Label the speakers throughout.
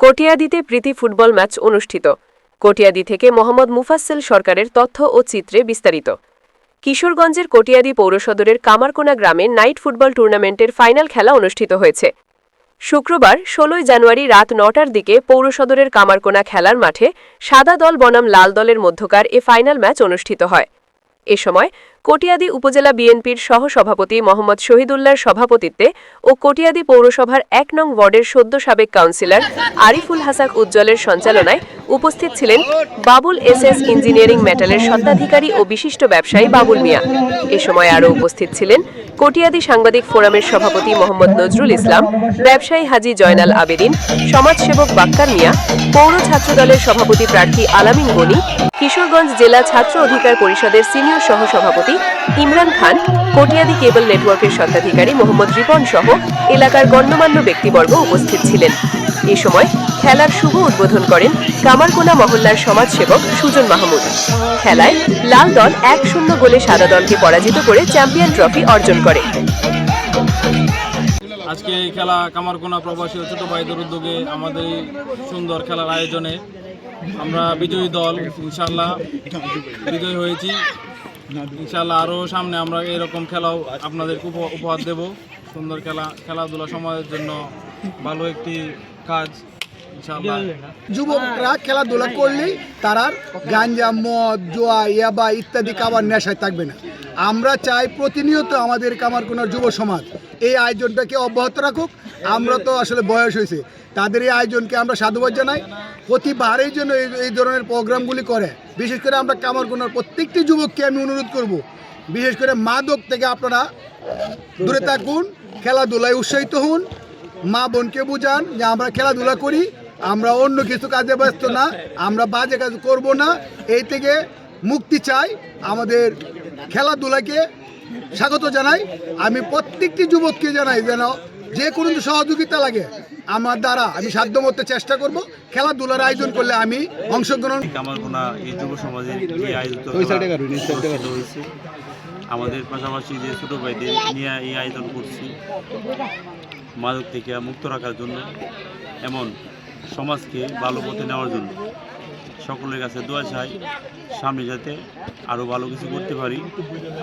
Speaker 1: কটিয়াদীতে প্রীতি football match অনুষ্ঠিত। কটিয়াদী থেকে মোহাম্মদ মুফাসসেল সরকারের তথ্য ও চিত্রে বিস্তারিত। কিশোরগঞ্জের কটিয়াদী পৌরসদরের কামারকোনা গ্রামে নাইট ফুটবল টুর্নামেন্টের ফাইনাল খেলা অনুষ্ঠিত হয়েছে। শুক্রবার ১৬ জানুয়ারি রাত ৯টার দিকে পৌরসদরের কামারকোনা খেলার মাঠে সাদা দল বনাম লাল দলের মধ্যকার এ ফাইনাল ম্যাচ অনুষ্ঠিত হয়। এ সময় কটিয়াদী উপজেলা বিএনপির সহসভাপতি মোহাম্মদ শহীদুল্লাহর সভাপতিত্বে ও কটিয়াদী পৌরসভার ১ নং ওয়ার্ডের সদ্য সাবেক কাউন্সিলর আরিফুল হাসান উজ্জ্বলের সঞ্চালনায় উপস্থিত ছিলেন বাবুল এসএস ইঞ্জিনিয়ারিং মেটালের স্বত্বাধিকারী ও বিশিষ্ট ব্যবসায়ী বাবুল মিয়া। এ সময় আরও উপস্থিত ছিলেন কটিয়াদী সাংবাদিক ফোরামের সভাপতি মোহাম্মদ নজরুল ইসলাম, ব্যবসায়ী হাজী জয়নাল আবেদিন, সমাজসেবক বাক্কার মিয়া, পৌর ছাত্রদলের সভাপতি প্রার্থী আলামিন গনি, কিশোরগঞ্জ জেলা ছাত্র অধিকার পরিষদের সিনিয়র সহসভাপতি ইমরান খান, কটিয়াদী কেবল নেটওয়ার্কের স্বত্বাধিকারী মোহাম্মদ রিপন সহ এলাকার গণ্যমান্য ব্যক্তিবর্গ উপস্থিত ছিলেন। এ সময় খেলার শুভ উদ্বোধন করেন কামারকোনা মহল্লার সমাজসেবক সুজন মাহমুদ। খেলায় লাল দল ১-০ গোলে সাদা দলকে পরাজিত করে চ্যাম্পিয়ন ট্রফি অর্জন করে।
Speaker 2: আজকে এই খেলা কামারকোনা প্রবাসী ও ছোট ভাইদের উদ্যোগে আমাদের সুন্দর খেলার আয়োজনে আমরা বিজয়ী দল ইনশাআল্লাহ বিজয়ী হয়েছি। ইনশাআল্লাহ আরও সামনে আমরা এরকম খেলাও আপনাদেরকে উপহার দেব। সুন্দর খেলাধুলা সমাজের জন্য ভালো একটি কাজ।
Speaker 3: যুবকরা খেলাধুলা করলেই তারা গাঞ্জা, মদ, জুয়া, ইয়াবা ইত্যাদি খাবার নেশায় থাকবে না। আমরা চাই প্রতিনিয়ত আমাদের কামারকোনার যুব সমাজ এই আয়োজনটাকে অব্যাহত রাখুক। আমরা তো আসলে বয়স হয়েছে, তাদের এই আয়োজনকে আমরা সাধুবাদ জানাই। প্রতিবারের জন্য এই ধরনের প্রোগ্রামগুলি করে। বিশেষ করে আমরা কামারকোনার প্রত্যেকটি যুবককে আমি অনুরোধ করব, বিশেষ করে মাদক থেকে আপনারা দূরে থাকুন, খেলাধুলায় উৎসাহিত হন, মা বোনকে বুঝান যে আমরা খেলাধুলা করি, আমরা অন্য কিছু কাজে ব্যস্ত না, আমরা বাজে কাজ করব না। এই থেকে মুক্তি চাই, আমাদের খেলাধুলাকে স্বাগত জানাই। আমি প্রত্যেকটি যুবককে জানাই যেন যে কোনো সহযোগিতা লাগে আমার দ্বারা আমি সাধ্যমতো চেষ্টা করব। খেলাধুলার আয়োজন করলে আমি অংশগ্রহণ।
Speaker 4: কামারকোনা এই যুব সমাজের এই আয়োজিত হয়েছে, আমাদের পাশাপাশি যে ছোটো ভাইদের নিয়ে এই আয়োজন করছি মাদক থেকে মুক্ত রাখার জন্য, এমন সমাজকে ভালো পথে নেওয়ার জন্য। সকলের কাছে দোয়া চাই সামনে যাতে আরও ভালো কিছু করতে পারি,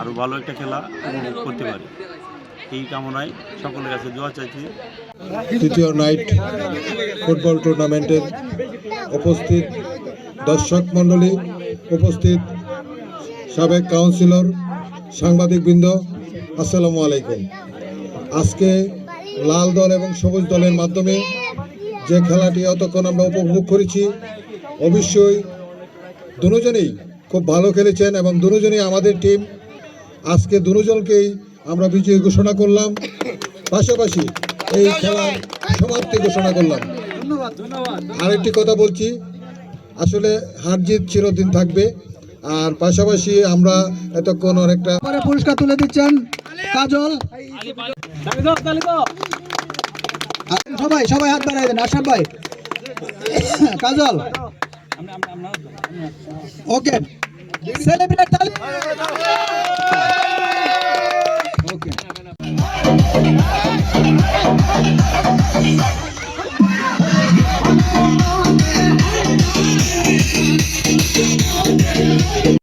Speaker 4: আরও ভালো একটা খেলা উপভোগ করতে পারি। এই কামনায় সকলের কাছে দোয়া চাইছি।
Speaker 5: তৃতীয় নাইট ফুটবল টুর্নামেন্টের উপস্থিত দর্শক মণ্ডলী, উপস্থিত সাবেক কাউন্সিলর, সাংবাদিকবৃন্দ, আসসালামু আলাইকুম। আজকে লাল দল এবং সবুজ দলের মাধ্যমে যে খেলাটি এতক্ষণ আমরা উপভোগ করেছি, অবশ্যই দুজনেই খুব ভালো খেলেছেন এবং দুজনেই আমাদের টিম। আজকে দুজনকেই আমরা বিজয়ী ঘোষণা করলাম, পাশাপাশি এই খেলার সমাপ্তি ঘোষণা করলাম। আরেকটি কথা বলছি, আসলে হার জিত চিরদিন থাকবে। আর পাশাপাশি আমরা এতক্ষণ অনেকটা
Speaker 3: পুরস্কার তুলে দিচ্ছেন কাজল। সবাই হাত বাড়াই দেন। আশরাফ ভাই, কাজল, ওকে, সেলিব্রেট।